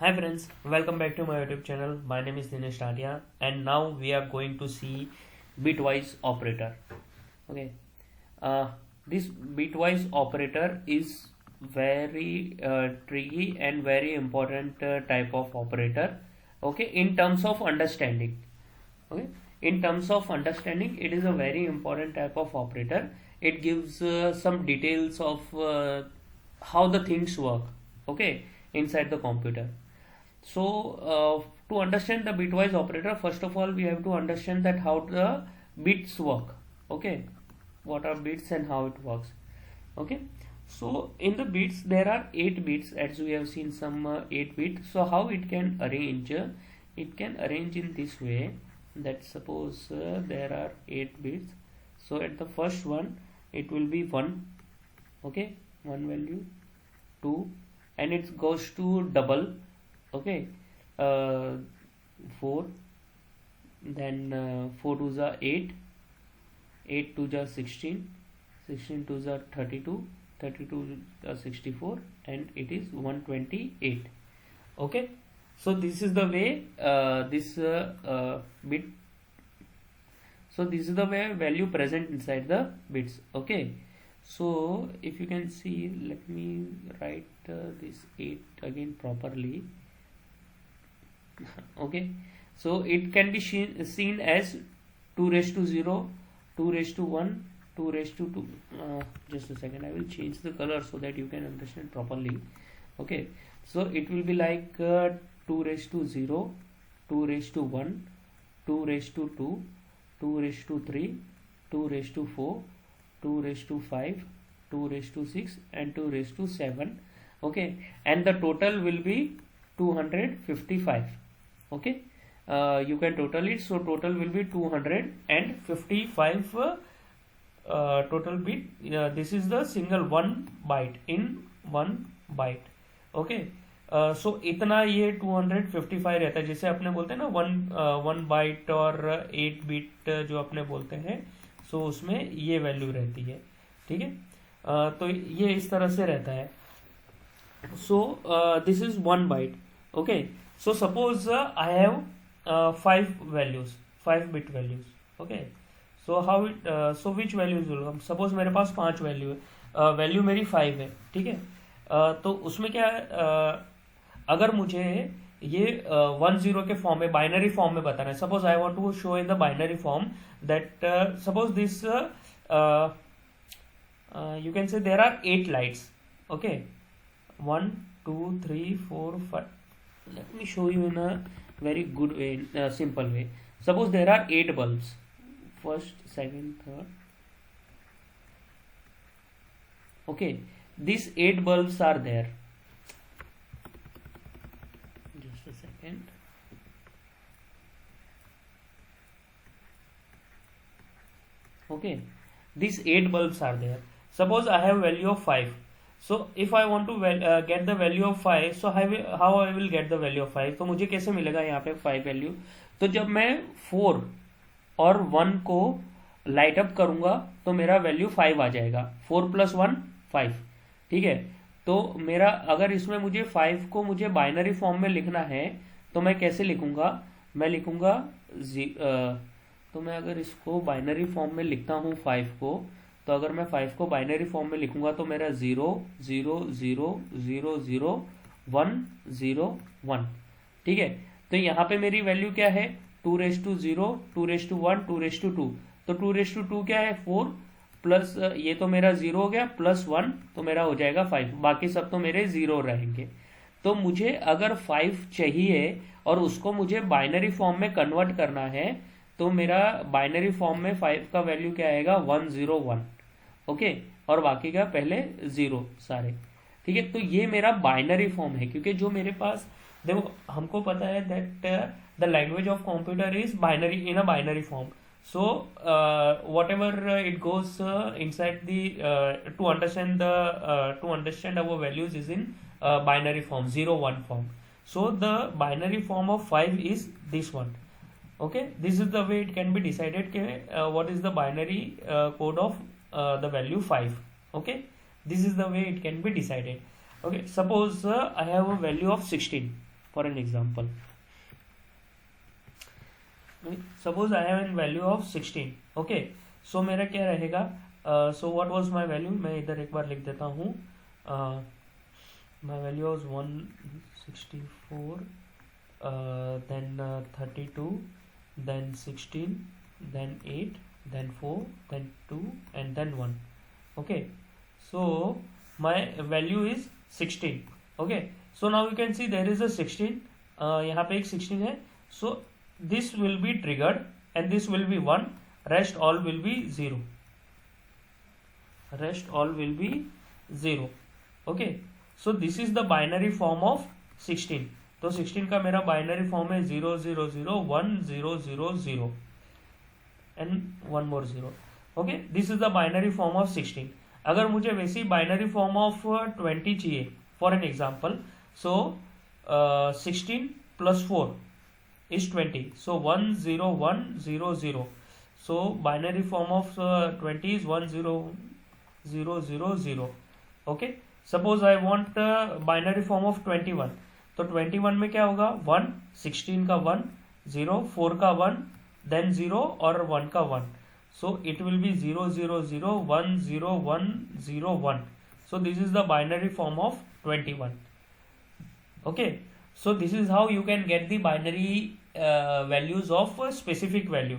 Hi friends, welcome back to my YouTube channel. My name is Dinesh Tatia and now we are going to see bitwise operator. Okay, this bitwise operator is very tricky and very important type of operator. Okay, in terms of understanding. Okay, in terms of understanding, it is a very important type of operator. It gives some details of how the things work. Okay, inside the computer. So to understand the bitwise operator, first of all we have to understand that how the bits work. Okay, what are bits and how it works. Okay, so in the bits there are 8 bits, as we have seen some 8 bits. So how it can arrange, it can arrange in this way, that suppose there are 8 bits. So at the first one it will be 1. Okay, 1 value, 2, and it goes to double. Okay, 4, then 4 2s are 8, 8 2s are 16, 16 2s are 32, 32 are 64, and it is 128. Okay, so this is the way this bit, so this is the way value present inside the bits. Okay, so if you can see, let me write this 8 again properly. Okay, so it can be seen as 2 raised to 0, 2 raised to 1, 2 raised to 2. Just a second, I will change the color so that you can understand properly. Okay, so it will be like 2 raised to 0, 2 raised to 1, 2 raised to 2, 2 raised to 3, 2 raised to 4, 2 raised to 5, 2 raised to 6, and 2 raised to 7. Okay, and the total will be 255. Okay, you can total it, so total will be 255 total bit. This is the single 1 byte in 1 byte. Okay, so इतना ये 255 रहता है, जैसे अपने बोलते हैं ना 1 bite और 8 बिट जो अपने बोलते हैं, सो उसमें ये वैल्यू रहती है. ठीक है, तो ये इस तरह से रहता है. So this is 1 byte. Okay, so suppose I have 5 values, 5 bit values. Okay, so how it so which values will come? Suppose मेरे पास 5 वैल्यू है, वैल्यू मेरी 5 है. ठीक है, तो उसमें क्या है, अगर मुझे ये 1-0 के फॉर्म में, बाइनरी फॉर्म में बताना है. Suppose I want to show in the binary form that suppose this you can say there are 8 lights. Okay, 1 2 3 4 5. Let me show you in a very good way, simple way. Suppose there are 8 bulbs, first, second, third. Okay, these 8 bulbs are there. Just a second. Okay, these 8 bulbs are there. Suppose I have value of 5. So if I want to get the value of 5, so how I will get the value of 5? तो मुझे कैसे मिलेगा यहाँ पे 5 value? तो जब मैं 4 और 1 को लाइट अप करूंगा तो मेरा वैल्यू 5 आ जाएगा. 4 + 1 5. ठीक है, तो मेरा अगर इसमें मुझे 5 को मुझे बाइनरी फॉर्म में लिखना है तो मैं कैसे लिखूंगा? मैं लिखूंगा तो मैं अगर इसको बाइनरी फॉर्म में लिखता हूँ 5 को, तो अगर मैं 5 को बाइनरी फॉर्म में लिखूंगा तो मेरा 0 0 0 0 0 1 0 1. ठीक है, तो यहाँ पे मेरी वैल्यू क्या है? 2 raised to 0, 2 raised to 1, 2 raised to 2. तो 2 raised to 2 क्या है? 4 प्लस ये तो मेरा 0 हो गया, प्लस 1 तो मेरा हो जाएगा 5. बाकी सब तो मेरे 0 रहेंगे. तो मुझे अगर 5 चाहिए और उसको मुझे बाइनरी फॉर्म में कन्वर्ट करना है, तो मेरा बाइनरी फॉर्म में 5 का वैल्यू क्या आएगा? 1 0 1. ओके, और बाकी का पहले 0 सारे. ठीक है, तो ये मेरा बाइनरी फॉर्म है, क्योंकि जो मेरे पास, देखो हमको पता है that the language of computer is binary, in a binary form. So what ever it goes inside the two understand our values is in binary form, 0 1 form. So the binary form of 5 is this one. Okay, this is the way it can be decided what is the binary code of the value 5. Okay, this is the way it can be decided. Okay, suppose I have a value of 16. For an example, suppose I have an value of 16. Okay, so मेरा क्या रहेगा, so what was my value, मैं इधर एक बार लिख देता हूँ. My value was 164, then 32, then 16, then 8, then 4, then 2 and then 1. Okay, so my value is 16. Okay, so now you can see there is a 16, यहाँ पे एक 16 है. So this will be triggered and this will be 1, rest all will be 0. Rest all will be 0. Okay, so this is the binary form of 16. तो 16 का मेरा binary form है 0 0 0 1 0 0 0 and 1 more 0. Okay, this is the binary form of 16. अगर मुझे वैसी binary form of 20 चाहिए for an example, so 16 + 4 is 20, so 1 0 1 0 0. So binary form of 20 is 1 0 0 0 0. Okay, suppose I want binary form of 21. तो 21 में क्या होगा, 1, 16 का 1, 0, 4 का 1, देन 0 और 1 का 1. सो it will B 0 0 0 1 0 1 0 1. So this is the binary form of 21. Okay, so this is how you can get the binary values of specific value.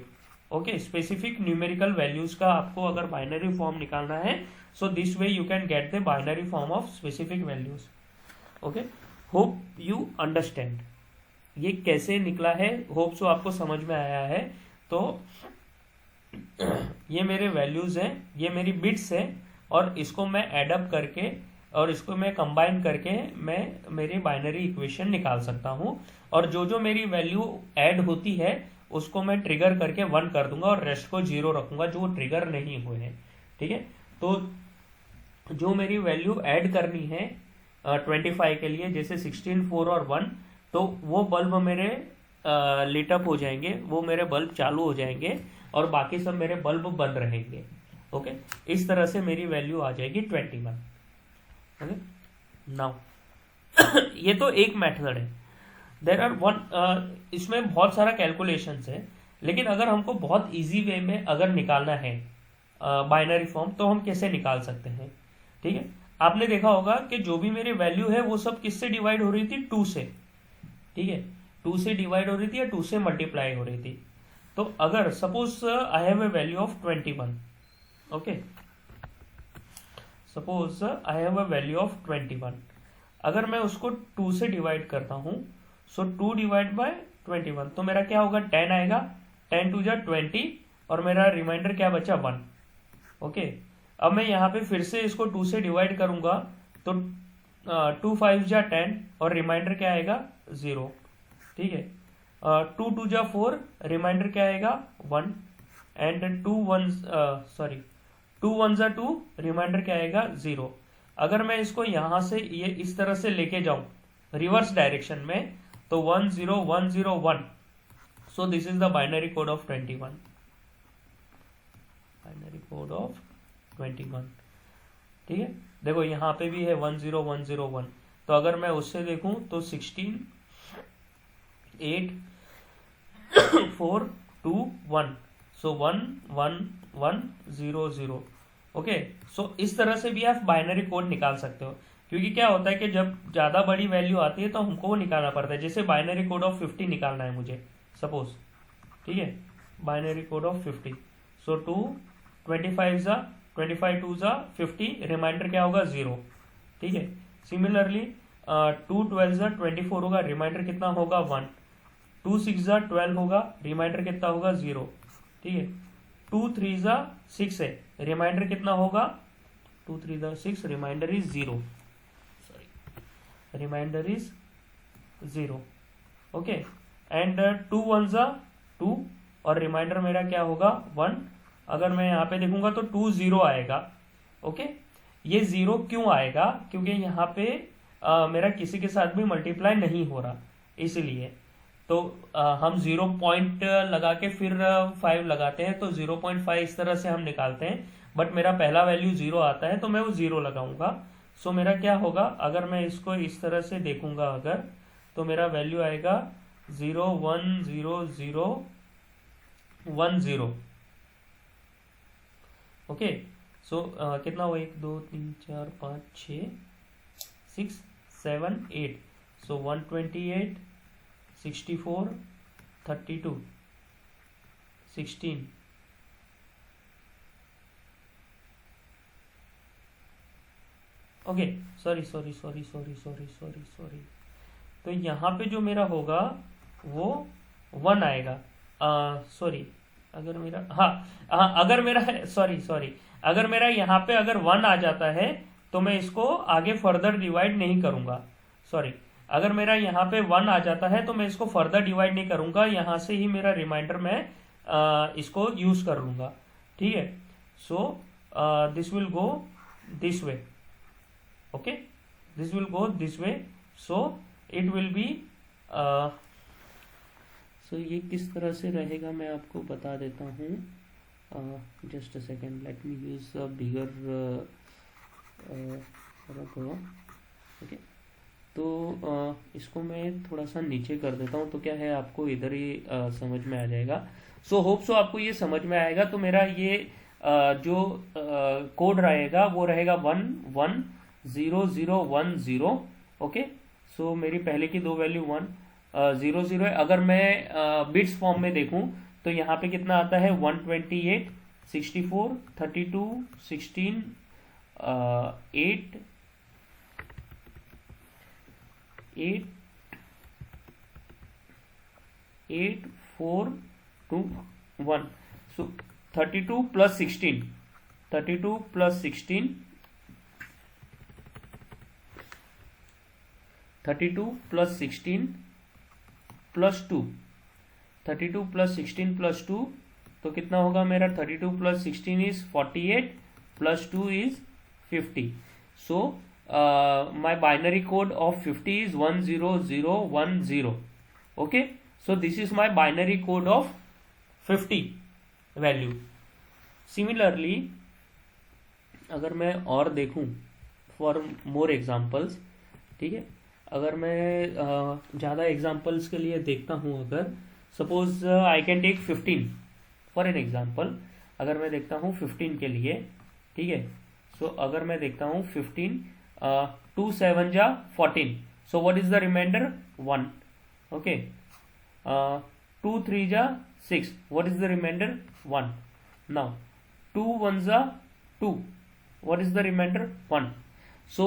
Okay, specific numerical values का आपको अगर बाइनरी फॉर्म निकालना है, so this way you can get the binary form of specific values. Okay, hope you understand ये कैसे निकला है. Hope so आपको समझ में आया है. तो ये मेरे वैल्यूज हैं, ये मेरी बिट्स है, और इसको मैं एडअप करके और इसको मैं कंबाइन करके मैं मेरी बाइनरी इक्वेशन निकाल सकता हूँ. और जो जो मेरी वैल्यू ऐड होती है उसको मैं ट्रिगर करके 1 कर दूंगा और रेस्ट को 0 रखूंगा जो ट्रिगर नहीं हुए हैं. ठीक है, तो जो मेरी वैल्यू ऐड करनी है 25 के लिए, जैसे 16 4 और 1, तो वो बल्ब मेरे लिटअप हो जाएंगे, वो मेरे बल्ब चालू हो जाएंगे और बाकी सब मेरे बल्ब बंद रहेंगे. ओके, इस तरह से मेरी वैल्यू आ जाएगी 21. ओके, नाउ ये तो एक मेथड है. देयर आर इसमें बहुत सारा कैलकुलेशंस है, लेकिन अगर हमको बहुत इजी वे में अगर निकालना है बाइनरी फॉर्म, तो हम कैसे निकाल सकते हैं. ठीक है, आपने देखा होगा कि जो भी मेरी वैल्यू है वो सब किससे डिवाइड हो रही थी, 2 से. ठीक है, 2 से डिवाइड हो रही थी या 2 से मल्टीप्लाई हो रही थी. तो अगर suppose I have a value of 21. Okay, suppose I have a value of 21. अगर मैं उसको 2 से डिवाइड करता हूं, सो 2 डिवाइड बाय 21, तो मेरा क्या होगा, 10 आएगा. 10 2 जा 20 और मेरा रिमाइंडर क्या बचा, 1. ओके, अब मैं यहाँ पे फिर से इसको 2 से डिवाइड करूंगा, तो 2 5 जा 10 और रिमाइंडर क्या आएगा, 0. ठीक है, 2 2 जा 4, रिमाइंडर क्या आएगा, 1. एंड 2 1 जा 2, रिमाइंडर क्या आएगा, 0. अगर मैं इसको यहाँ से ये इस तरह से लेके जाऊं रिवर्स डायरेक्शन में, तो 1 0 1 0 1. सो this is the binary code of 21. Binary code of 21. ठीक है, देखो यहाँ पे भी है 1 0 1 0 1. तो अगर मैं उससे देखूं तो 16 8 4 2 1. सो 1 1 1 0 0. ओके, सो इस तरह से भी आप बाइनरी कोड निकाल सकते हो, क्योंकि क्या होता है कि जब ज्यादा बड़ी वैल्यू आती है तो हमको वो निकालना पड़ता है. जैसे बाइनरी कोड ऑफ 50 निकालना है मुझे सपोज. ठीक है, बाइनरी कोड ऑफ 50. सो 2 25 जा 25 2 जा 50, रिमाइंडर क्या होगा, 0. ठीक है, सिमिलरली 2 12 जा 24 होगा, रिमाइंडर कितना होगा, 1. 2 6 जा 12 होगा, रिमाइंडर कितना होगा, 0. ठीक है, 2 3 जा 6 है, रिमाइंडर कितना होगा, 2 3 जा 6, reminder is 0. Sorry, reminder is 0. Okay, and 2 1 जा 2 और रिमाइंडर मेरा क्या होगा, 1. अगर मैं यहाँ पे देखूंगा तो 2 0 आएगा. ओके, ये 0 क्यों आएगा, क्योंकि यहाँ पे मेरा किसी के साथ भी मल्टीप्लाई नहीं हो रहा, इसलिए. तो हम 0 पॉइंट लगा के फिर 5 लगाते हैं, तो 0.5 इस तरह से हम निकालते हैं. बट मेरा पहला वैल्यू 0 आता है तो मैं वो 0 लगाऊंगा. सो मेरा क्या होगा, अगर मैं इसको इस तरह से देखूंगा अगर, तो मेरा वैल्यू आएगा 0 1 0 0 1 0। ओके, सो कितना हुआ, 1 2 3 4 5 6 6 7 8, सो 128 64 32 16। ओके, सॉरी, तो यहाँ पे जो मेरा होगा वो 1 आएगा। सॉरी, अगर मेरा अगर मेरा अगर मेरा यहाँ पे अगर 1 आ जाता है तो मैं इसको आगे फर्दर डिवाइड नहीं करूंगा। सॉरी, अगर मेरा यहाँ पे 1 आ जाता है तो मैं इसको फर्दर डिवाइड नहीं करूंगा, यहाँ से ही मेरा रिमाइंडर मैं इसको यूज कर लूंगा। ठीक है, so this will go this way. Okay, this will go this way, so it will be so ये किस तरह से रहेगा मैं आपको बता देता हूँ। Just a second, let me use a bigger rubber. Okay, तो इसको मैं थोड़ा सा नीचे कर देता हूँ, तो क्या है आपको इधर ही समझ में आ जाएगा। सो होप सो आपको ये समझ में आएगा। तो मेरा ये जो कोड रहेगा वो रहेगा 1 1 0 0 1 0। ओके, सो मेरी पहले की दो वैल्यू 1 0 0 है। अगर मैं बिट्स फॉर्म में देखूं तो यहाँ पे कितना आता है, 128 64 32 16 8 8 8 4 2 1, so 32 plus 16 32 plus 16 32 plus 16 plus 2 32 plus 16 plus 2, तो कितना होगा मेरा, 32 plus 16 is 48 plus 2 is 50। So my binary code of 50 is 10010। okay, so this is my binary code of 50 value। similarly अगर मैं और देखूं फॉर मोर एग्जाम्पल्स, ठीक है, अगर मैं ज़्यादा एग्जाम्पल्स के लिए देखता हूं, अगर suppose I can take 15 for an example. अगर मैं देखता हूं 15 के लिए, ठीक है, सो अगर मैं देखता हूं 15 2 7 जा 14, so what is the reminder 1। Okay, 2 3 जा 6, what is the reminder 1। Now 2 1 जा 2, what is the remainder 1। so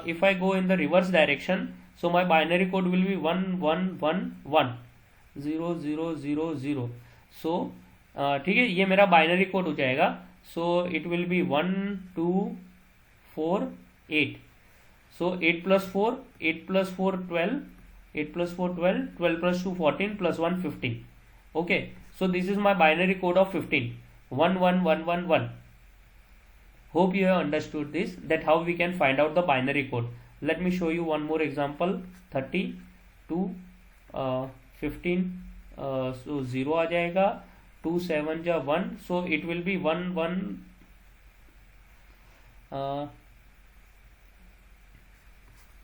if I go in the reverse direction, so my binary code will be 1 1 1 1 0 0 0 0। so ठीक है, ये मेरा बाइनरी कोड हो जाएगा। so it will be 1 2 4 8, so 8 plus 4 8 plus 4 12 8 plus 4 12 12 plus 2 14 plus 1 15। okay, so this is my binary code of 15 1 1 1 1 1। hope you have understood this, that how we can find out the binary code। let me show you one more example। 32 15 so 0 आ जाएगा, 2 7 जा 1, so it will be 1 1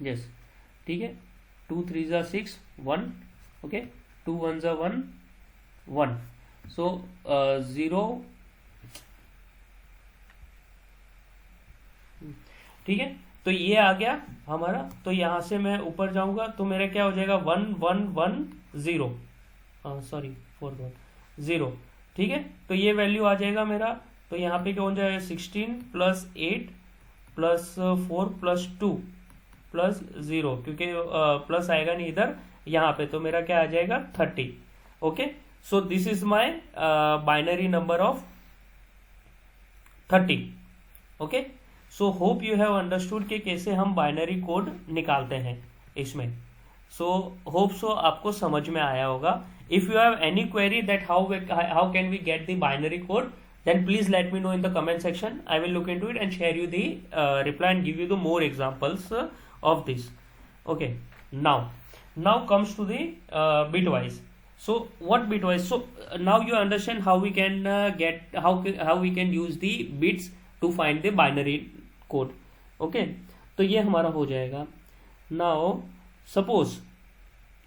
yes, ठीक है, 2 3 जा 6 1, okay, 2 1 जा 1 1, so 0। ठीक है, तो ये आ गया हमारा। तो यहां से मैं ऊपर जाऊंगा तो मेरा क्या हो जाएगा, 1 1 1 0, सॉरी 4 0। ठीक है, तो ये वैल्यू आ जाएगा मेरा। तो यहाँ पे क्या हो जाएगा, 16 प्लस 8 प्लस 4 प्लस 2 प्लस 0, क्योंकि प्लस आएगा नहीं इधर, यहाँ पे, तो मेरा क्या आ जाएगा 30। Okay, so this is my binary number of 30। Okay, so hope you have understood कि कैसे हम बाइनरी कोड निकालते हैं इसमें। सो होप सो आपको समझ में आया होगा। If you have any query that how can we get the binary code, then please let me know in the comment section। I will look into it and share you the reply and give you the more examples of this। okay, now comes to the bitwise। so what bitwise, so now you understand how we can get how we can use the bits to find the binary code। okay, तो ये हमारा हो जाएगा। now suppose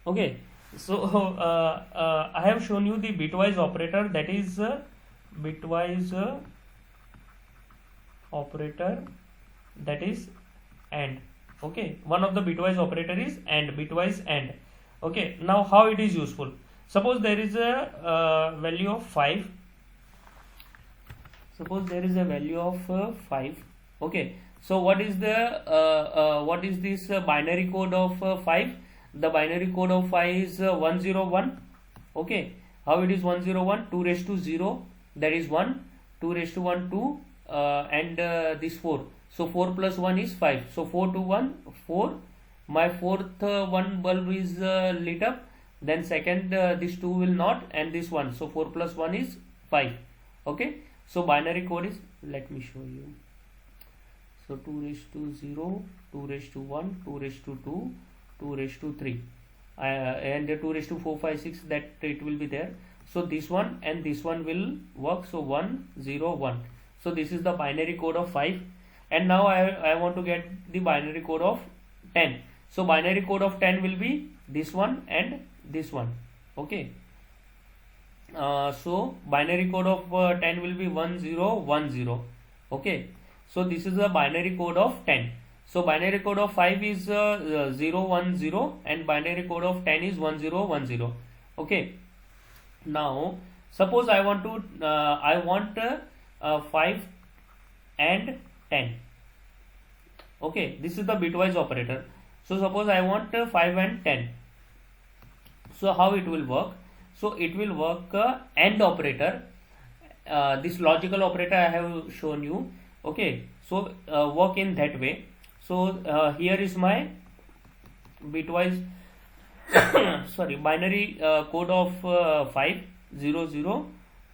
Okay, so I have shown you the bitwise operator, that is bitwise operator, that is AND. Okay, one of the bitwise operator is AND, bitwise AND. Okay, now how it is useful? Suppose there is a value of 5. Suppose there is a value of 5. Okay, so what is this binary code of 5? The binary code of 5 is 101. Okay, how it is 101? 2 raised to 0, that is 1. 2 raised to 1, 2, and this 4. So 4 plus 1 is 5. So 4 to 1, 4. My fourth one bulb is lit up. Then second, this 2 will not, and this 1. So 4 plus 1 is 5. Okay, so binary code is, let me show you. So 2 raised to 0, 2 raised to 1, 2 raised to 2, 2 raised to 3, and 2 raised to 4, 5, 6, that it will be there. So this one and this one will work. So 1, 0, 1. So this is the binary code of 5. And now I want to get the binary code of 10. So binary code of 10 will be this one and this one. Okay. So binary code of 10 will be 1, 0, 1, 0. Okay. So this is the binary code of 10. So binary code of 5 is 0, 1, 0, and binary code of 10 is 1, 0, 1, 0. Okay. Now suppose I want 5 and 10. Okay, this is the bitwise operator. So suppose I want 5 and 10. So how it will work? So it will work AND operator. This logical operator I have shown you. Okay, so work in that way. So here is my bitwise binary code of 5, 0, 0,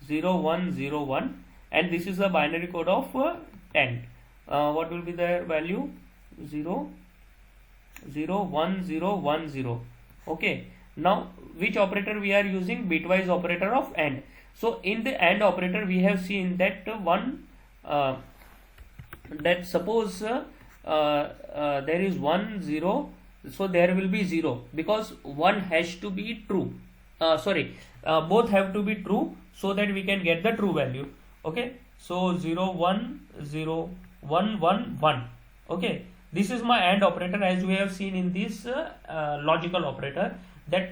0, 1, 0, 1, and this is the binary code of 10. What will be the value? 0, 0, 1, 0, 1, 0. Okay, now which operator we are using? Bitwise operator of AND. So in the AND operator we have seen that that suppose there is 1, 0, so there will be 0, because 1 has to be true. Both have to be true, so that we can get the true value. Okay, so 0, 1, 0, 1, 1, 1. Okay, this is my AND operator, as we have seen in this logical operator, that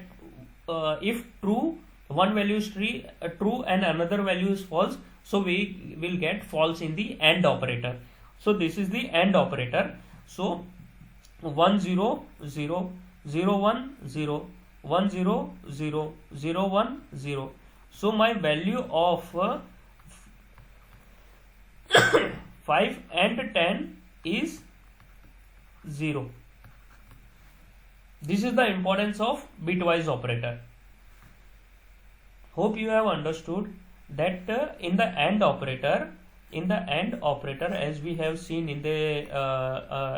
if true, one value is true and another value is false, so we will get false in the AND operator. So this is the AND operator. So 1, 0, 0, 0, 1, 0, 1, 0, 0, 0, 1, 0. So my value of 5 and 10 is 0. This is the importance of bitwise operator. Hope you have understood that in the AND operator, as we have seen in the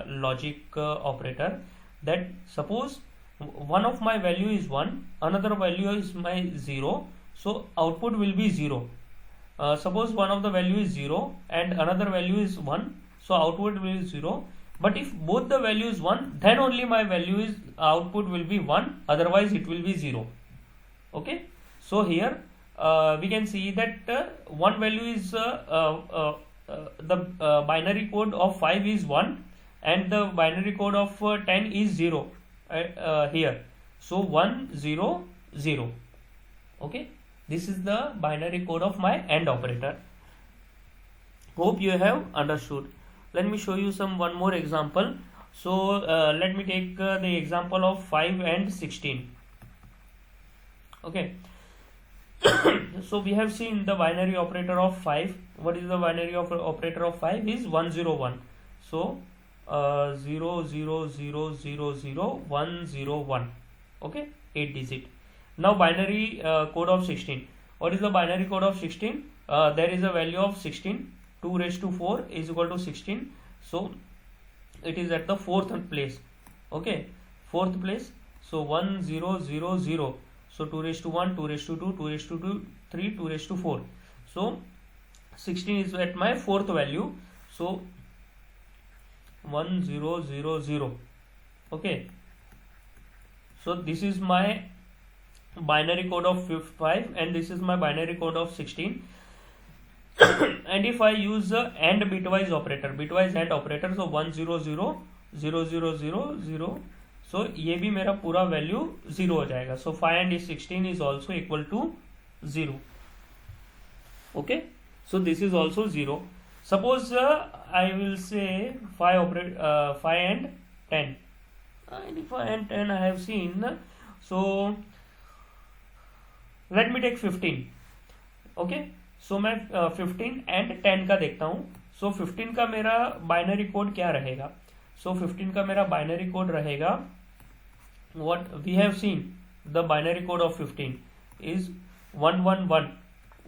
logic operator, that suppose one of my value is 1, another value is my 0, so output will be 0. Suppose one of the value is 0 and another value is 1, so output will be 0. But if both the value is 1, then only my output will be 1, otherwise it will be 0. Okay, so here we can see that one value is the binary code of 5 is 1 and the binary code of 10 is 0 here. So 1, 0, 0. Okay, this is the binary code of my AND operator. Hope you have understood. Let me show you one more example. So let me take the example of 5 and 16. Okay. So we have seen the binary operator of 5. What is the binary operator of 5? Is 101. So 0, 0, 0, 0, 0, 1, 0, 1. Okay, 8 digit. Now binary code of 16. What is the binary code of 16? There is a value of 16. 2 raised to 4 is equal to 16. So it is at the fourth place. Okay, fourth place. So 1, 0, 0, 0. So 2 raised to 1, 2 raised to 2, 2 raised to 2, 3, 2 raised to 4. So 16 is at my fourth value. So 1, 0, 0, 0. Okay. So this is my binary code of 5 and this is my binary code of 16. And if I use AND bitwise AND operator, so 1 0 0 0 0 0 0, so ये भी मेरा पूरा value 0 हो जाएगा. So 5 and 16 is also equal to 0. Okay, so this is also 0. Suppose I will say 5 and 10. And 5 and 10 I have seen. So let me take 15. Okay, so मैं 15 and 10 का देखता हूँ. So 15 का मेरा बाइनरी कोड क्या रहेगा? So 15 का मेरा बाइनरी कोड रहेगा, what we have seen, the binary code of 15 is 1 1 1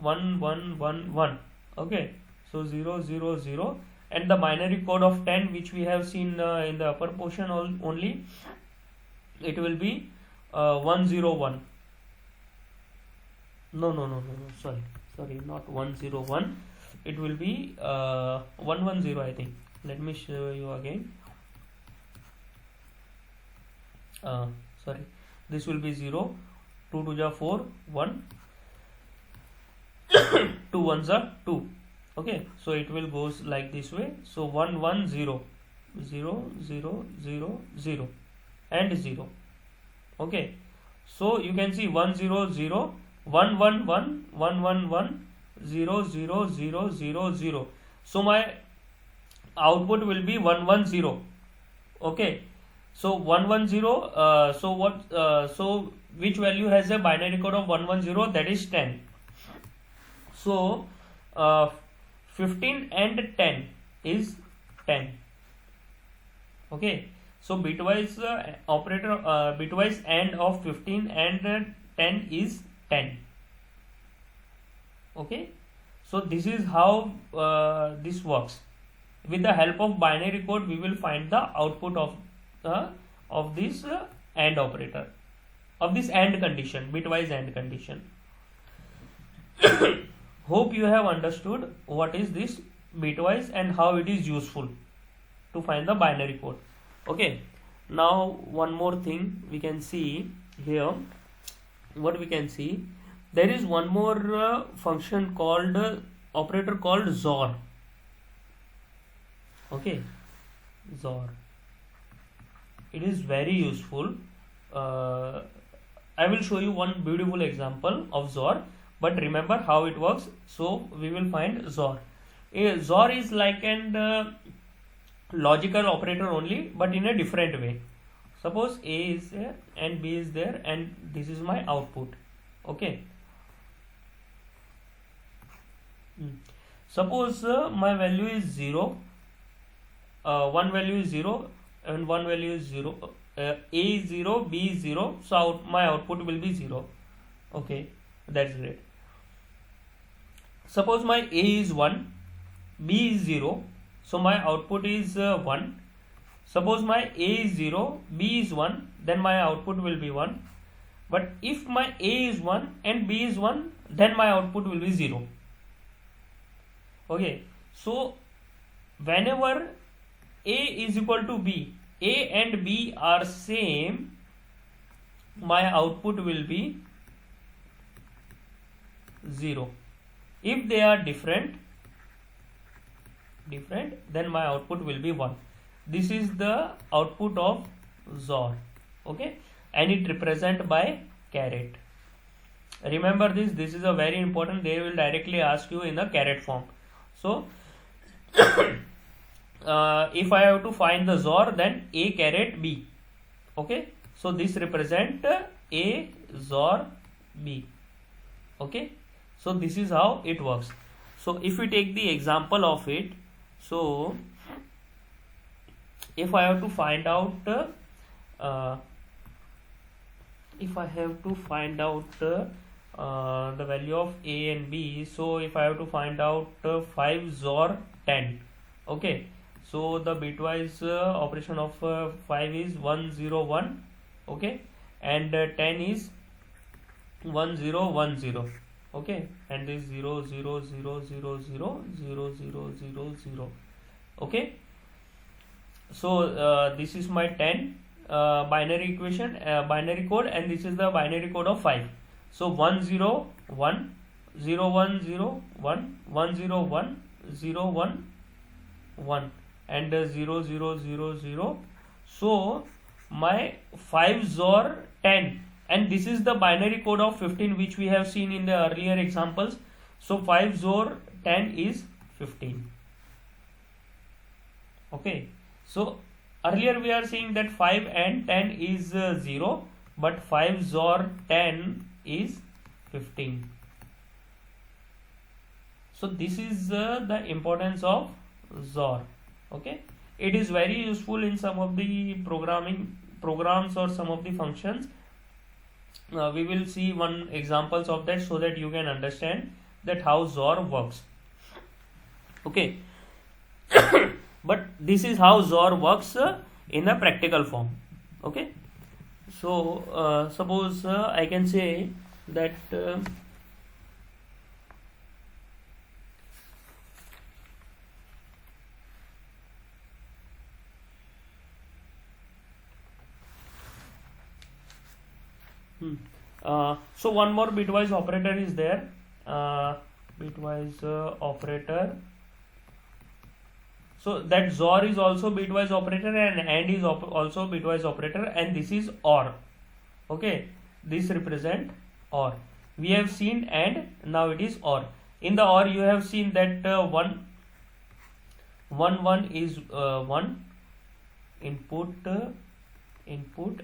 1 1 1 1. Okay, so 0 0 0, and the binary code of 10 which we have seen in the upper portion only, it will be 1 0 1. No, sorry, not 1 0 1, it will be 1 1 0, I think. Let me show you again. Sorry, this will be 0, 2 2 ja 4, 1, 2 1s are 2. Okay, so it will goes like this way. So 1 1 0 0 0 0 0 and 0. Okay, so you can see 1 0 0 1 1 1 1 1 1 0 0 0 0 0. So my output will be 1 1 0. Okay, so 1 1 0, so which value has a binary code of 1 1 0? That is 10. So 15 and 10 is 10. Okay, so bitwise bitwise AND of 15 and 10 is 10. Okay, so this is how this works. With the help of binary code, we will find the output of this AND operator, of this AND condition, bitwise AND condition. Hope you have understood what is this bitwise and how it is useful to find the binary code. Okay, now one more thing we can see here. What we can see, there is one more function called operator called XOR. Okay, XOR. It is very useful. I will show you one beautiful example of XOR, but remember how it works. So we will find XOR. XOR is like an logical operator only, but in a different way. Suppose A is there and B is there, and this is my output. Okay. Suppose my value is 0, one value is 0 and one value is 0. A is 0, B is 0, so my output will be 0. Okay, that's great. Suppose my A is 1, B is 0, so my output is 1. Suppose my A is 0, B is 1, then my output will be 1. But if my A is 1 and B is 1, then my output will be 0. Okay, so whenever A is equal to B, A and B are same, my output will be 0. If they are different, then my output will be 1. This is the output of XOR. Okay, and it represented by caret. Remember this is a very important. They will directly ask you in the caret form. So if I have to find the XOR, then A caret B. Okay, so this represent A XOR B. Okay, so this is how it works. So if we take the example of it, so if I have to find out the value of A and B, so if I have to find out 5 XOR 10, okay, so the bitwise operation of 5 is 1 0 1, okay, and 10 is 1 0 1 0, okay, and this 0 0 0 0 0 0 0 0 0, okay. So this is my 10, binary equation, binary code, and this is the binary code of 5. So 1 0 1 0 1 0 1 1 0 1 0 1 1 and 0 0 0 0. So my 5 XOR 10, and this is the binary code of 15 which we have seen in the earlier examples. So 5 XOR 10 is 15. Okay, so earlier we are seeing that 5 and 10 is 0, but 5 XOR 10 is 15. So this is the importance of XOR. Okay, it is very useful in some of the programs or some of the functions. We will see one examples of that so that you can understand that how XOR works. Okay. But this is how XOR works in a practical form. Okay, so suppose I can say that so one more bitwise operator is there, bitwise operator. So that XOR is also bitwise operator and AND is also bitwise operator, and this is OR. Okay, this represent OR. We have seen AND, now it is OR. In the OR you have seen that 1 1 is 1 input,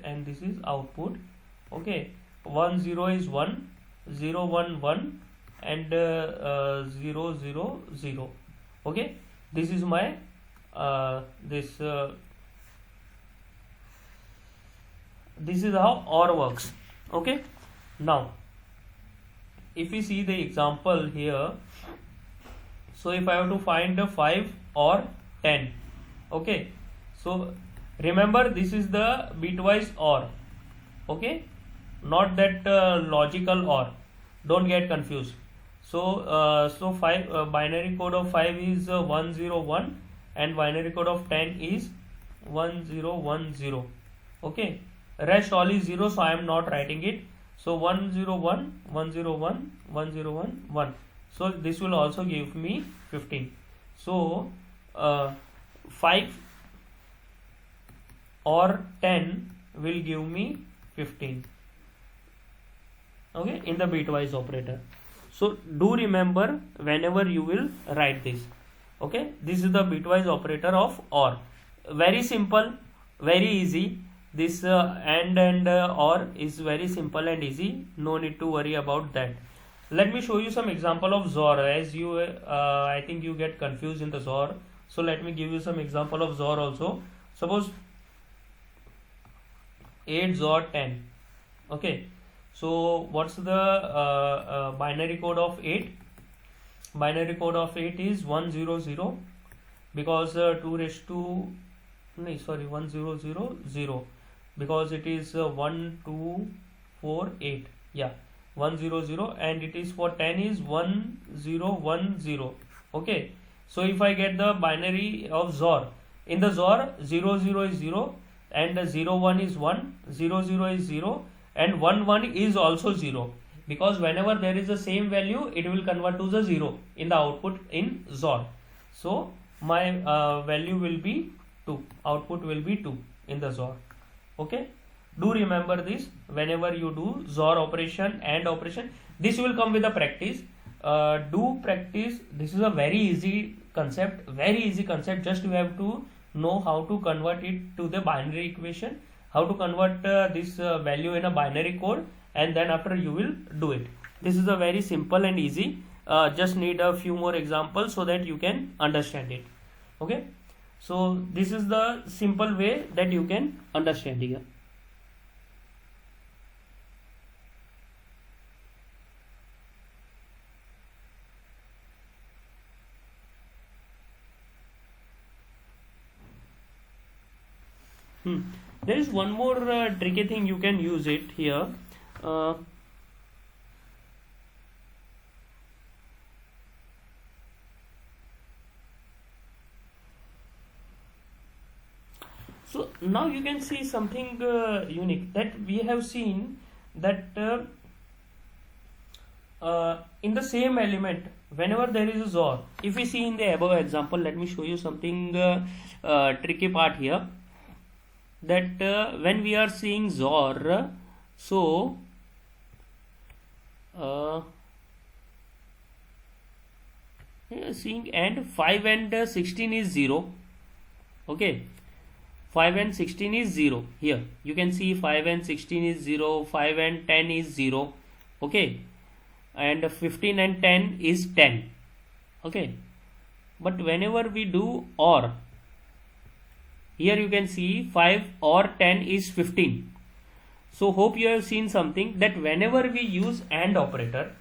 and this is output. Okay, 1 0 is 1 0 1 1 and 0 0 0. Okay, this is my this is how OR works. Okay, now if we see the example here, so if I have to find the 5 or 10, okay, so remember this is the bitwise OR. Okay, not that logical OR, don't get confused. So so 5 binary code of 5 is 1 0 1 and binary code of 10 is 1 0 1 0. Okay, rest all is 0, so I am not writing it. So 1 0 1 1 0 1 1 0 1 1. So this will also give me 15. So 5 or 10 will give me 15. Okay, in the bitwise operator. So do remember whenever you will write this. Okay, this is the bitwise operator of OR. Very simple, very easy. This and OR is very simple and easy. No need to worry about that. Let me show you some example of XOR. As you I think you get confused in the XOR. So let me give you some example of XOR also. Suppose 8 XOR 10. Okay, so what's the binary code of 8? Binary code of 8 is 100, because 2 raised to 1000, because it is 1 2 4 8. Yeah, 100, and it is for 10 is 1010. Okay, so if I get the binary of XOR, in the XOR 00 is 0 and 01 is 1, 00 is 0 and 11 is also 0, because whenever there is the same value it will convert to the 0 in the output in XOR. So my value will be 2, output will be 2 in the XOR. Okay, do remember this whenever you do XOR operation and operation. This will come with the practice. Do practice. This is a very easy concept, just you have to know how to convert it to the binary equation, how to convert this value in a binary code, and then after you will do it. This is a very simple and easy. Just need a few more examples so that you can understand it. Okay, so this is the simple way that you can understand here. There is one more tricky thing you can use it here. So now you can see something unique, that we have seen that in the same element, whenever there is a XOR, if we see in the above example, let me show you something tricky part here, that when we are seeing XOR, so seeing and 5 and 16 is 0. Okay, 5 and 16 is 0. Here you can see 5 and 16 is 0, 5 and 10 is 0. Okay, and 15 and 10 is 10. Okay, but whenever we do OR, here you can see 5 or 10 is 15. So hope you have seen something, that whenever we use AND operator,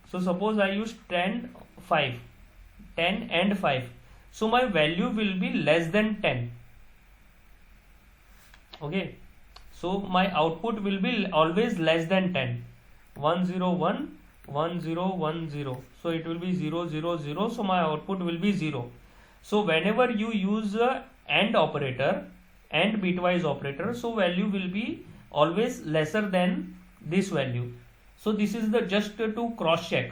so suppose I use 10 and 5, so my value will be less than 10. Okay, so my output will be always less than 10. 1 0 1 1 0 1 0, so it will be 0 0 0, so my output will be 0. So whenever you use AND operator and bitwise operator, so value will be always lesser than this value. So this is the just to cross check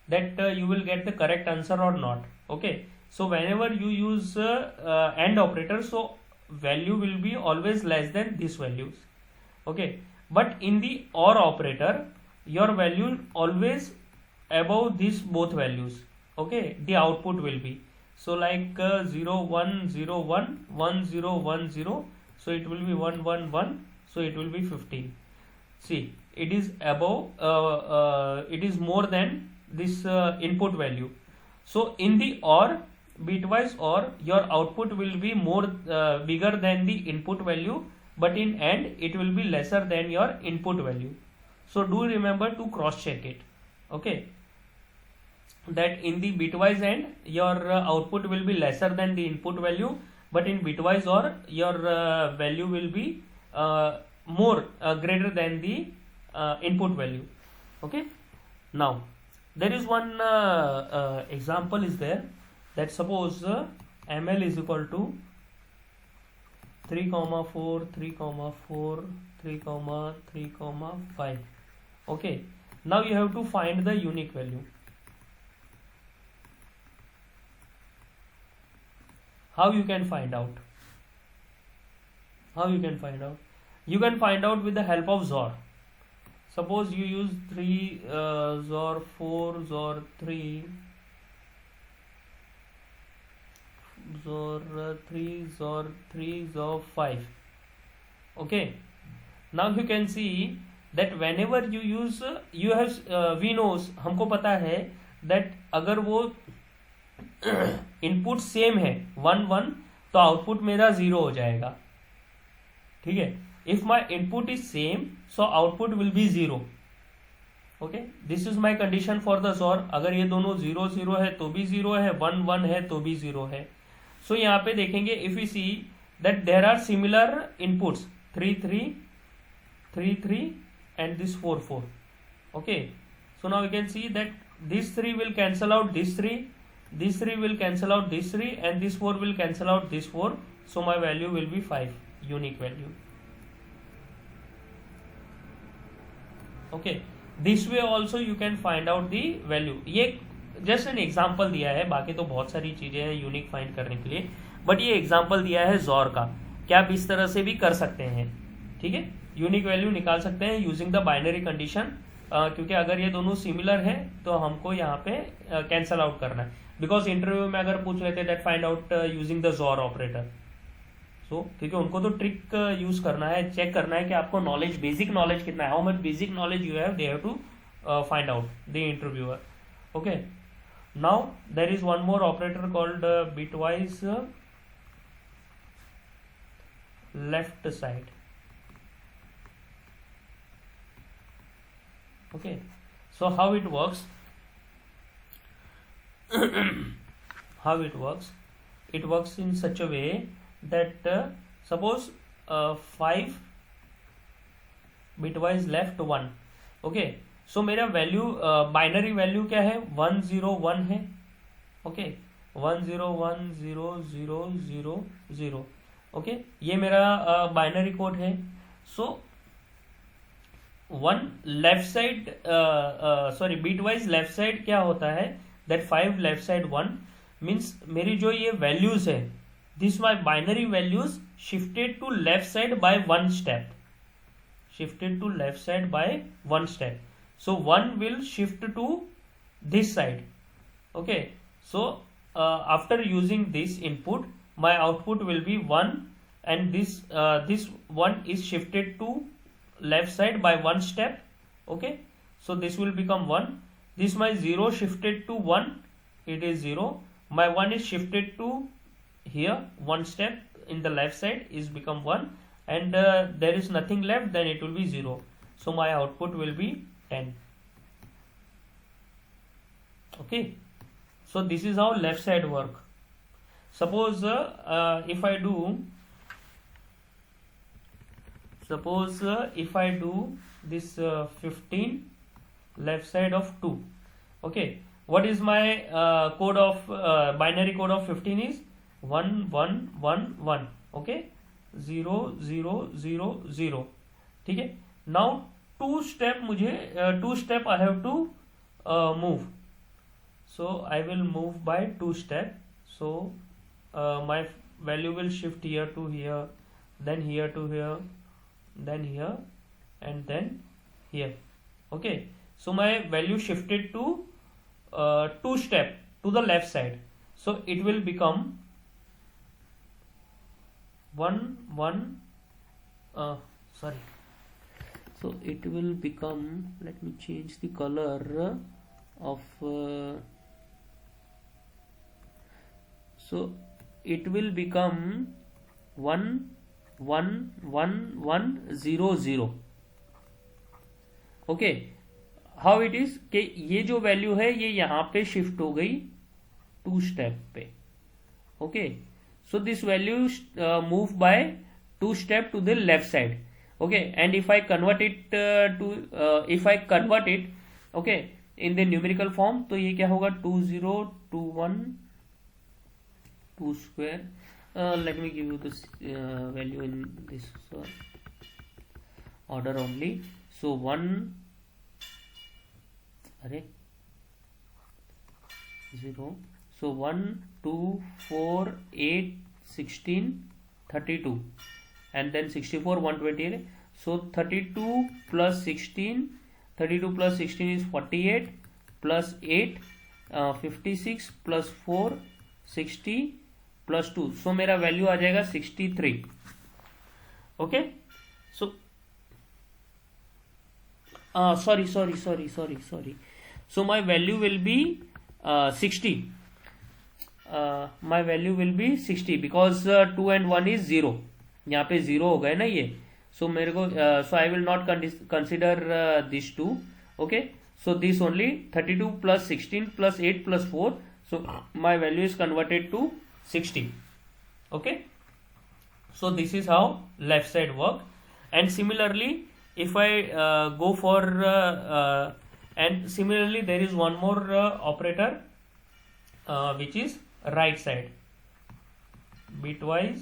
that you will get the correct answer or not. Okay, so whenever you use AND operator, so value will be always less than these values. Okay, but in the OR operator, your value always above these both values. Okay, the output will be, so like 0 1 0 1 1 0 1 0, so it will be 1 1 1, so it will be 15. See, it is above, it is more than this input value. So in the OR, bitwise OR, your output will be more bigger than the input value, but in AND it will be lesser than your input value. So do remember to cross check it. Okay, that in the bitwise AND your output will be lesser than the input value, but in bitwise OR your value will be more greater than the input value. Okay, now there is one example is there, that suppose ML is equal to 3 4 3 4 3 3 5. Okay, now you have to find the unique value. How you can find out? You can find out with the help of XOR. Suppose you use 3 XOR 4 XOR 3 XOR 3 XOR 3 XOR 5. Okay, now you can see that whenever you use, you have we knows, हमको पता है that अगर वो input same है 1 1, तो output मेरा 0 हो जाएगा. ठीक है, if my input is same, so output will be 0. Okay, this is my condition for the XOR. अगर ये दोनों 0 0 है तो भी 0 है, 1 1 है तो भी 0 है. So यहाँ पे देखेंगे, if we see that there are similar inputs 3 3 3 3 and this 4 4. Okay, so now we can see that these 3 will cancel out this 3, this 3 will cancel out this 3, and this 4 will cancel out this 4. So my value will be 5, unique value. Okay, this way also you can find out the value. ये just an example दिया है, बाकी तो बहुत सारी चीजें हैं unique find करने के लिए, बट ये एग्जाम्पल दिया है XOR का, क्या आप इस तरह से भी कर सकते हैं. ठीक है, यूनिक वैल्यू निकाल सकते हैं यूजिंग द बाइनरी कंडीशन, क्योंकि अगर ये दोनों सिमिलर है तो हमको यहाँ पे कैंसल आउट करना है. बिकॉज इंटरव्यू में अगर पूछ लेते that find out using the XOR operator, so क्योंकि उनको तो ट्रिक यूज करना है, चेक करना है कि आपको नॉलेज, बेसिक नॉलेज कितना है, how much basic knowledge you have, they have to find out the interviewer. Okay, now there is one more operator called bitwise left side. Okay, so how it works? It works in such a way that suppose 5 bitwise left 1. Okay, सो मेरा value, binary value क्या है, 1 0 1 है. Okay, 10100000। Okay, ये मेरा binary code है। So one left side, sorry bitwise left side क्या होता है, दैट 5 लेफ्ट साइड 1 मीन्स मेरी जो ये वैल्यूज है, this my binary values shifted to left side by 1 step, shifted to left side by 1 step. So 1 will shift to this side. Okay, so after using this input, my output will be 1, and this 1 is shifted to left side by 1 step. Okay, so this will become 1. This my 0 shifted to 1, it is 0. My 1 is shifted to here 1 step in the left side is become 1, and there is nothing left, then it will be 0. So my output will be 10. Okay, so this is how left side work. Suppose if I do this 15 left side of 2. Okay, what is my code of binary code of 15 is 1 1 1 1. Okay, 0 0 0 0. ठीक है, now 2 step मुझे 2 step I have to move, so I will move by 2 step. So my value will shift here to here, then here to here, then here, and then here. Okay, so my value shifted to 2 step to the left side, so it will become 1 1 sorry, so it will become, let me change the color of so it will become 1 1 1 1 0 0. Okay, how it is कि ये जो value है ये यहां पे shift हो गई 2 step पे. Okay, so this value move by 2 step to the left side. Okay, and if I convert it okay in the numerical form, तो ये क्या होगा 2 0 2 1 2 square. Let me give you this value in this order only. So 1 0, so 1 2 4 8 16 32, and then 64 128. So 32 plus 16, 32 plus 16 is 48, plus 8 56 plus 4 60 plus 2, सो मेरा value आ जाएगा 63. Okay, so sorry, so my value will B 60. My value will B 60 because 2 and 1 is 0. यहाँ पे 0 हो गए ना ये, so मेरे को so I will not consider this 2. Okay, so this only 32 plus 16 plus 8 plus 4, so my value is converted to 60. Okay, so this is how left side work. And similarly if I go for and similarly there is one more operator which is right side, bitwise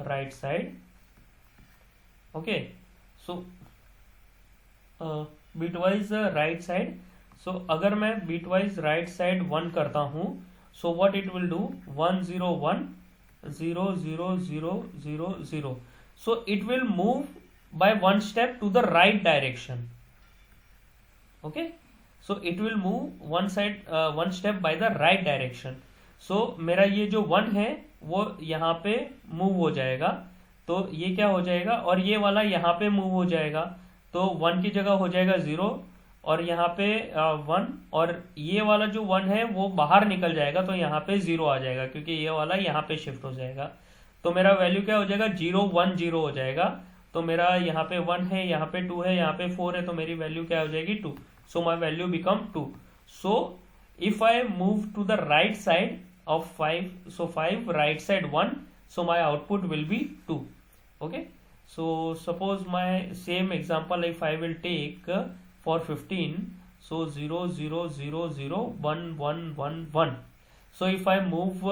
right side. Okay, so bitwise right side. So अगर मैं bitwise right side 1 करता हूं, so what it will do 1 0 1 0 0 0 0 0. So it will move by 1 step to the right direction. Okay, so it will move 1 step by the right direction. So मेरा ये जो 1 है वो यहाँ पे मूव हो जाएगा, तो ये क्या हो जाएगा, और ये वाला यहाँ पे मूव हो जाएगा, तो 1 की जगह हो जाएगा 0, और यहाँ पे 1, और ये वाला जो 1 है वो बाहर निकल जाएगा, तो यहाँ पे 0 आ जाएगा क्योंकि ये वाला यहाँ पे शिफ्ट हो जाएगा. तो मेरा वैल्यू क्या हो जाएगा 0 1 0 हो जाएगा. तो मेरा यहाँ पे 1 है, यहाँ पे 2 है, यहाँ पे 4 है, तो मेरी वैल्यू क्या हो जाएगी 2. So my value become 2. So if I move to the right side of 5, so 5 right side 1, so my output will be 2. Okay, so suppose my same example if I will take for 15, So 0 0 0 0 1 1 1 1. So if I move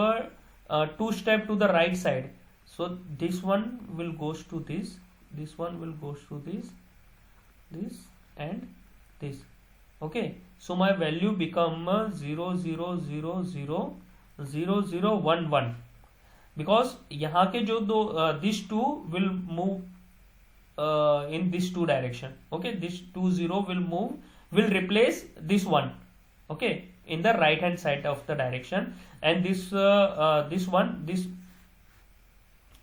two step to the right side, so this one will goes to this one will goes to this and this. Okay, so my value become 0 0 0 0 0 0 1 1, because यहाँ के जो दो this two will move in this two direction. Okay, this 2 0 will replace this one. Okay, in the right hand side of the direction, and this one, this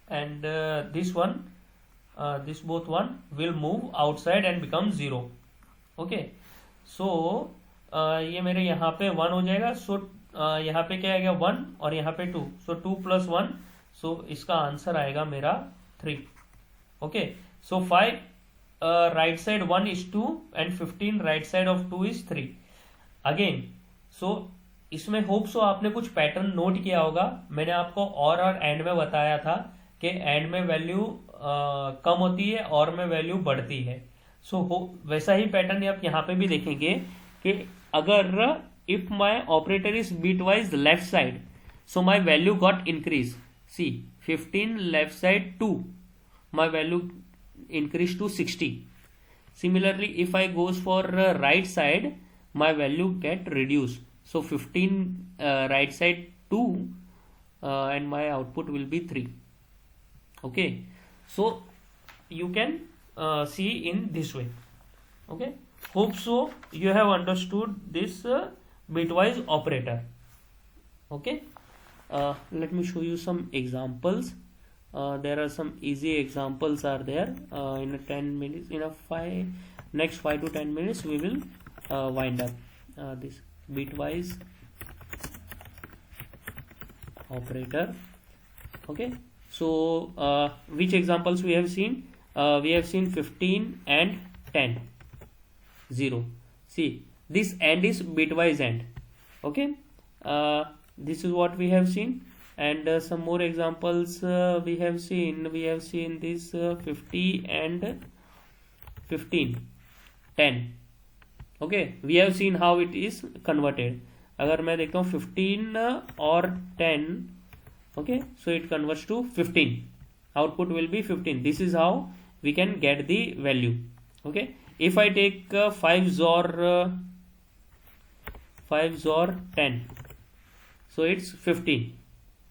and this one, this both one will move outside and become 0. Okay, so ये मेरे यहाँ पे 1 हो जाएगा. सो यहाँ पे क्या आएगा 1 और यहाँ पे 2. सो 2 + 1, सो इसका आंसर आएगा मेरा 3. Okay, so 5 right side 1 is 2 and 15 right side of 2 is 3. Again, so इसमें होप सो आपने कुछ पैटर्न नोट किया होगा. मैंने आपको और एंड में बताया था कि एंड में वैल्यू कम होती है और में वैल्यू बढ़ती है. सो वैसा ही पैटर्न आप यहाँ पे भी देखेंगे कि अगर if my operator is bitwise left side, so my value got increase. See 15 left side 2, my value increase to 60. Similarly, if I goes for right side, my value get reduced. So 15 right side 2 and my output will be 3. Okay, so you can see in this way. Okay, hope so you have understood this bitwise operator. Okay, let me show you some examples. There are some easy examples are there. In a 10 minutes, in a next 5 to 10 minutes, we will wind up this bitwise operator. Okay, so which examples we have seen? We have seen 15 and 10 0. See, this AND is bitwise AND. Okay, this is what we have seen. And some more examples we have seen. We have seen this 50 and 15 10. Okay, we have seen how it is converted. अगर मैं देखता हूँ 15 और 10, okay, so it converts to 15. Output will be 15. This is how we can get the value. Okay, if I take 5 XOR 10, so it's 15.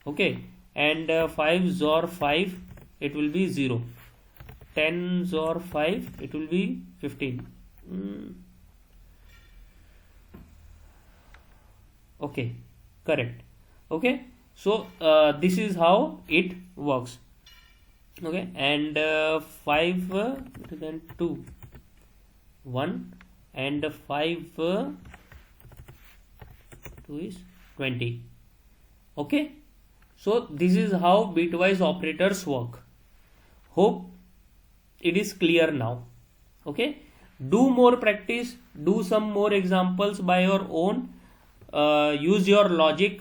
Okay, and 5 XOR 5, it will be 0. 10 XOR 5, it will be 15. Okay, correct. Okay, so this is how it works. Okay, and 5 greater than 2 1, and 5 2 is 20. Okay, so this is how bitwise operators work. Hope it is clear now. Okay, do more practice, do some more examples by your own, use your logic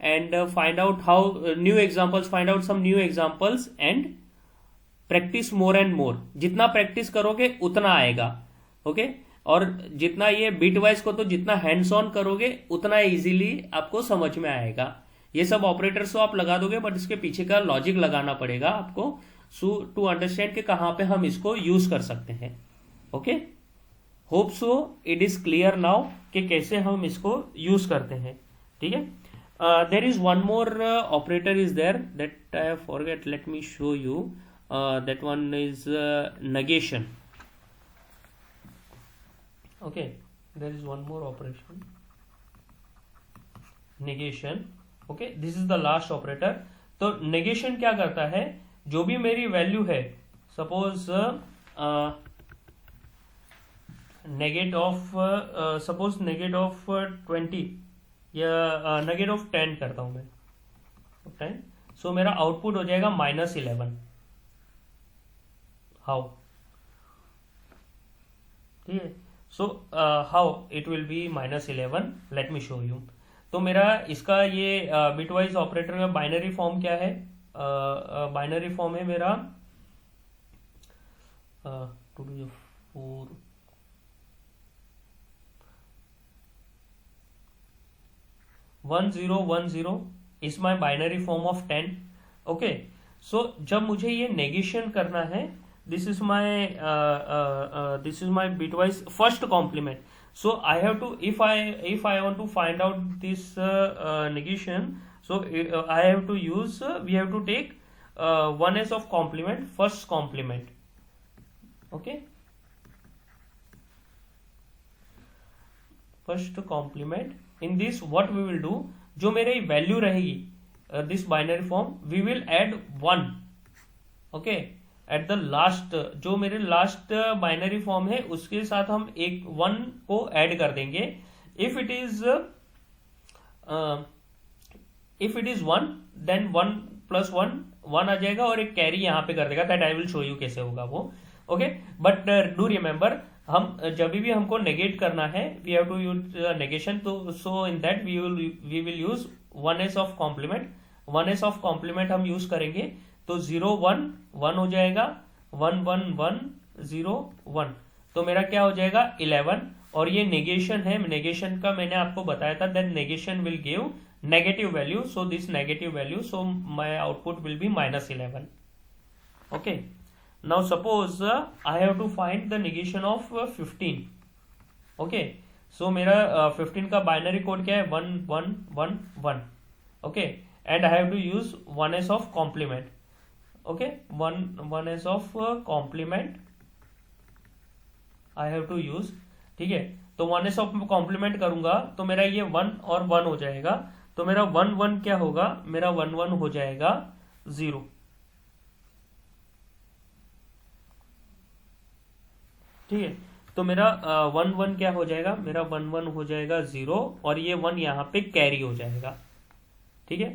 and find out how new examples, find out some new examples and practice more and more. जितना practice करोगे उतना आएगा. Okay, और जितना ये bitwise को तो जितना हैंड्स ऑन करोगे उतना इजीली आपको समझ में आएगा. ये सब ऑपरेटर्स तो आप लगा दोगे, बट इसके पीछे का लॉजिक लगाना पड़ेगा आपको टू अंडरस्टैंड कि कहाँ पे हम इसको यूज कर सकते हैं. Okay, hope so it is clear now कि कैसे हम इसको यूज करते हैं. ठीक है, there is one more operator is there that I forget. Let me show you. That one is negation. Okay, there is one more operation, negation. Okay, this is the last operator. तो negation क्या करता है, जो भी मेरी value है, suppose negate of 20 या negate of 10 करता हूं मैं 10. सो मेरा आउटपुट हो जाएगा -11. हाउ? ठीक है, so how it will be -11. Late me show you. तो मेरा इसका ये बिटवाइज ऑपरेटर में बाइनरी फॉर्म क्या है? बाइनरी फॉर्म है मेरा 2 to the 4 1010 is my binary form of 10. Okay, so जब मुझे ये नेगेशन करना है, this is my bitwise first complement. So I have to, if I want to find out this negation, so I have to use, we have to take 1s of complement, first complement. Okay, first complement. In this what we will do, जो मेरी value रहेगी this binary form, we will add 1. Okay, at the last, जो मेरे last binary form है उसके साथ हम एक 1 को ऐड कर देंगे. इफ इट इज 1, देन 1 + 1 आ जाएगा और एक कैरी यहां पे कर देगा. That I will show you कैसे होगा वो. ओके, बट डू रिमेंबर, हम जब भी हमको नेगेट करना है, we have to use negation. तो so in that we will use 1s of complement. 1s of complement हम यूज करेंगे, तो 0 1 1 हो जाएगा, 1 1 1 0 1, तो मेरा क्या हो जाएगा 11. और ये नेगेशन है, नेगेशन का मैंने आपको बताया था, that negation will give negative value. So this negative value, so my output will be -11. Okay, now suppose I have to find the negation of 15. Okay, so मेरा 15 का बाइनरी कोड क्या है, 1 1 1 1. Okay, and I have to use 1s of complement. Okay, 1s of complement I have to use. ठीक है, तो 1s of complement करूंगा तो मेरा ये 1 और 1 हो जाएगा. तो मेरा 1 1 क्या होगा, मेरा 1 1 हो जाएगा 0. ठीक है, तो मेरा 1 1 क्या हो जाएगा, मेरा 1 1 हो जाएगा 0, और ये 1 यहाँ पे कैरी हो जाएगा. ठीक है,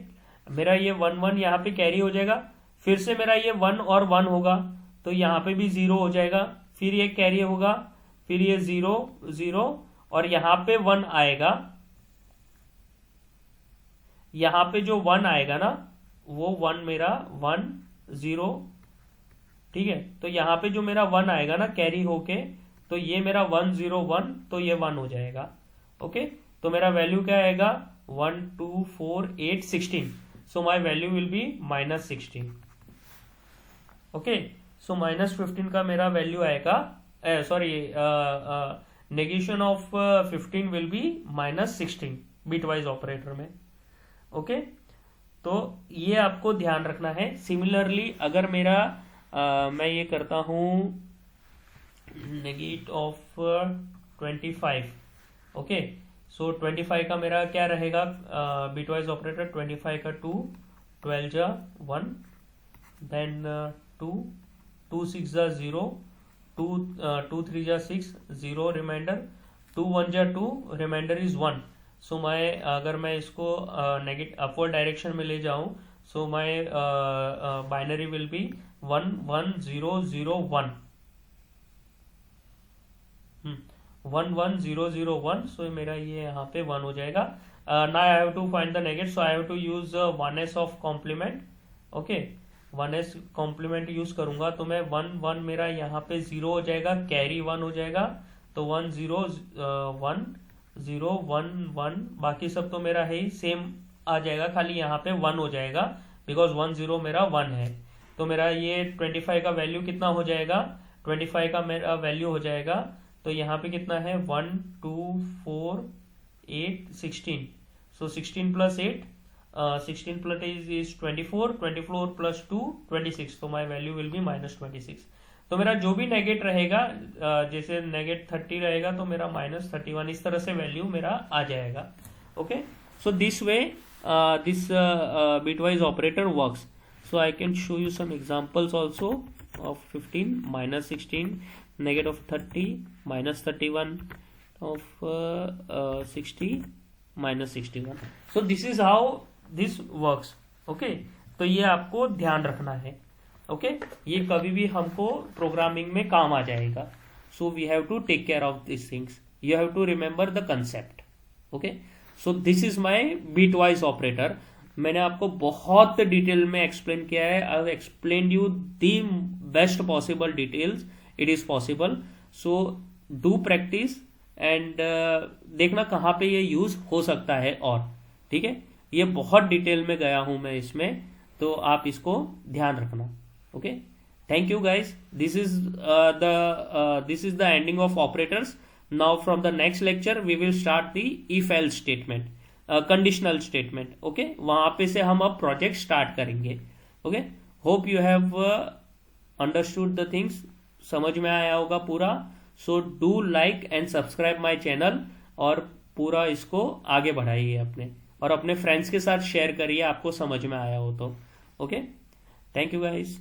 मेरा ये 1 1 यहाँ पे कैरी हो जाएगा. फिर से मेरा ये 1 और 1 होगा, तो यहाँ पे भी 0 हो जाएगा. फिर ये कैरी होगा, फिर ये 0 0, और यहाँ पे 1 आएगा. यहाँ पे जो 1 आएगा ना, वो 1 मेरा 1 0. ठीक है, तो यहाँ पे जो मेरा 1 आएगा ना कैरी होके, तो ये मेरा 1 0 1, तो ये 1 हो जाएगा. ओके, तो मेरा वैल्यू क्या आएगा, 1 2 4 8 16. So my value will be -16. Okay, so -15 का मेरा वैल्यू आएगा, sorry, negation of 15 will be -16 bitwise operator में. ओके, तो ये आपको ध्यान रखना है. सिमिलरली अगर मेरा मैं ये करता हूं नेगेट ऑफ 25. ओके, सो 25 का मेरा क्या रहेगा बिटवाइज ऑपरेटर, 25 का 2, 12 जा 1, देन 2 2 6 जा 0, 2 3 जा 6 0 रिमाइंडर, 2 1 जा 2, रिमाइंडर इज 1. सो मैं अगर मैं इसको नेगेटिव अपवर्ड डायरेक्शन में ले जाऊं, so my binary will be 1 1 0 0 1. 1 1 0 0 1. सो मेरा ये यहाँ पे 1 हो जाएगा. Now I have to find the negate, so I have to use 1s of complement. Okay, 1s complement use करूंगा, तो मैं 1 1 मेरा यहाँ पे 0 हो जाएगा, कैरी 1 हो जाएगा, तो 1 0 1 0 1 1. बाकी सब तो मेरा है ही सेम आ जाएगा, खाली यहाँ पे 1 हो जाएगा, बिकॉज 1 0 मेरा 1 है. तो मेरा ये 25 का वैल्यू कितना हो जाएगा, 25 का मेरा वैल्यू हो जाएगा, तो यहाँ पे कितना है 1 2 4 8 16. सो 16 + 8, 16 + 8 इज 24, 24 + 2 26. तो माई वैल्यू विल बी -26. तो मेरा जो भी नेगेट रहेगा, जैसे नेगेट 30 रहेगा तो मेरा -31, इस तरह से वैल्यू मेरा आ जाएगा. Okay, so this way this bitwise operator works. So I can show you some examples also of 15, -16, -30, -31, of 60, -61. So this is how this works. Okay, तो ये आपको ध्यान रखना है. ओके, ये कभी भी हमको प्रोग्रामिंग में काम आ जाएगा. So we have to take care of this things. You have to remember the concept. Okay, so this is my bitwise operator. मैंने आपको बहुत डिटेल में एक्सप्लेन किया है. I have explain you the best possible details. It is possible. So do practice and देखना कहाँ पे ये यूज हो सकता है. और ठीक है, ये बहुत डिटेल में गया हूं मैं इसमें, तो आप इसको ध्यान रखना। Okay, thank you guys, this is the ending of operators. Now from the next lecture we will start the if else statement, conditional statement. Okay, वहां पे से हम अब प्रोजेक्ट स्टार्ट करेंगे। Okay, hope you have understood the things, समझ में आया होगा पूरा। So do like and subscribe my channel, और पूरा इसको आगे बढ़ाइए अपने, और अपने फ्रेंड्स के साथ शेयर करिए, आपको समझ में आया हो तो। Okay, thank you guys.